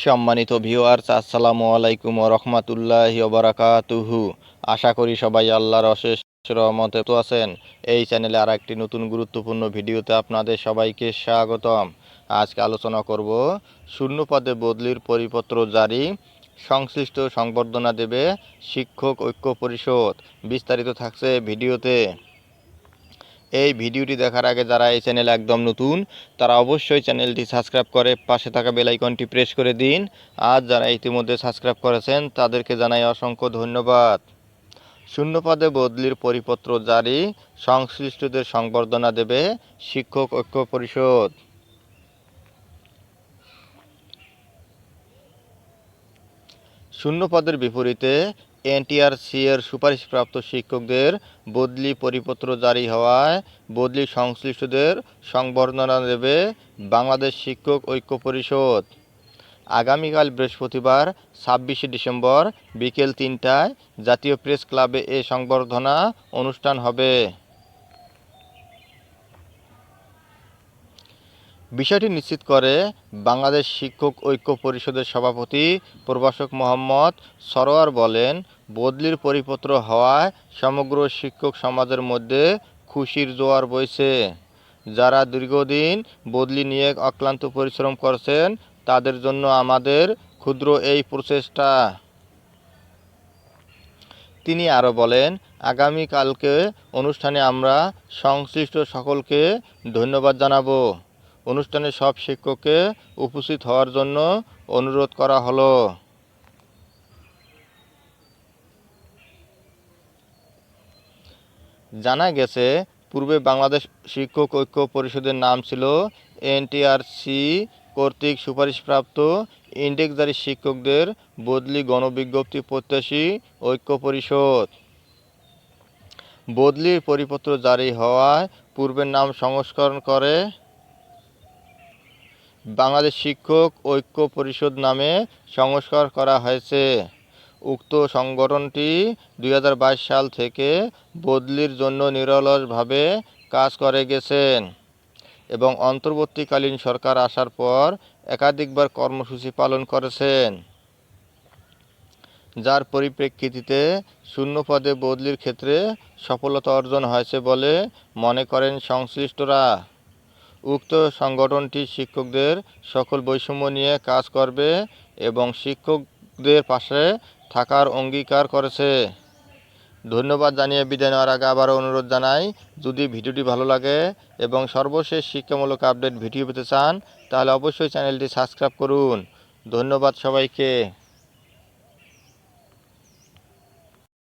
সম্মানিত ভিউয়ার্স, আসসালামু আলাইকুম ওয়া রাহমাতুল্লাহি ওয়া বারাকাতুহু। আশা করি সবাই আল্লাহর অশেষ রহমতে তো আছেন। এই চ্যানেলে আরেকটি নতুন গুরুত্বপূর্ণ ভিডিওতে আপনাদের সবাইকে স্বাগতম। আজকে আলোচনা করব শূন্য পদে বদলির পরিপত্র জারি, সংশ্লিষ্ট সংবর্ধনা দেবে শিক্ষক ঐক্য পরিষদ। বিস্তারিত থাকছে ভিডিওতে। এই ভিডিওটি দেখার আগে যারা এই চ্যানেলে একদম নতুন তারা অবশ্যই চ্যানেলটি সাবস্ক্রাইব করে পাশে থাকা বেল আইকনটি প্রেস করে দিন। আর যারা ইতিমধ্যে সাবস্ক্রাইব করেছেন তাদেরকে জানাই অসংখ্য ধন্যবাদ। শূন্য পদে বদলির পরিপত্র জারি, সংশ্লিষ্টদের সংবর্ধনা দেবে শিক্ষক ঐক্য পরিষদ। শূন্য পদের বিপরীতে এনটিআরসি এর সুপারিশপ্রাপ্ত শিক্ষকদের বদলি পরিপত্র জারি হওয়ায় বদলি সংশ্লিষ্টদের সংবর্ধনা দেবে বাংলাদেশ শিক্ষক ঐক্য পরিষদ। আগামীকাল বৃহস্পতিবার ২৬শে ডিসেম্বর বিকেল ৩টায় জাতীয় প্রেস ক্লাবে এ সংবর্ধনা অনুষ্ঠান হবে। বিষয়টি নিশ্চিত করে বাংলাদেশ শিক্ষক ঐক্য পরিষদের সভাপতি প্রভাষক মোহাম্মদ সরোয়ার বলেন, বদলির পরিপত্র হওয়ায় সমগ্র শিক্ষক সমাজের মধ্যে খুশির জোয়ার বইছে। যারা দীর্ঘদিন বদলি নিয়ে অক্লান্ত পরিশ্রম করছেন তাদের জন্য আমাদের ক্ষুদ্র এই প্রচেষ্টা। তিনি আরও বলেন, আগামীকালকে অনুষ্ঠানে আমরা সংশ্লিষ্ট সকলকে ধন্যবাদ জানাবো। অনুষ্ঠানে সব শিক্ষককে উপস্থিত হওয়ার জন্য অনুরোধ করা হলো। জানা গেছে, পূর্বে বাংলাদেশ শিক্ষক ঐক্য পরিষদের নাম ছিল এনটিআরসি কর্তৃক সুপারিশপ্রাপ্ত ইনডেক্সধারী শিক্ষকদের বদলি গণবিজ্ঞপ্তি প্রত্যাশী ঐক্য পরিষদ। বদলির পরিপত্র জারি হওয়ায় পূর্বের নাম সংস্করণ করে বাংলাদেশ শিক্ষক ঐক্য পরিষদ নামে সংস্কার করা হয়েছে। উক্ত সংগঠনটি ২০২২ সাল থেকে বদলির জন্য নিরলসভাবে কাজ করে গেছেন এবং অন্তর্বর্তীকালীন সরকার আসার পর একাধিকবার কর্মসূচি পালন করেছেন, যার পরিপ্রেক্ষিতে শূন্য পদে বদলির ক্ষেত্রে সফলতা অর্জন হয়েছে বলে মনে করেন সংশ্লিষ্টরা। উক্ত সংগঠনটি শিক্ষকদের সকল বৈষম্য নিয়ে কাজ করবে এবং শিক্ষকদের পাশে থাকার অঙ্গীকার করেছে। ধন্যবাদ জানিয়ে বিদায় নেওয়ার আগে আবারও অনুরোধ জানাই, যদি ভিডিওটি ভালো লাগে এবং সর্বশেষ শিক্ষামূলক আপডেট ভিডিও পেতে চান তাহলে অবশ্যই চ্যানেলটি সাবস্ক্রাইব করুন। ধন্যবাদ সবাইকে।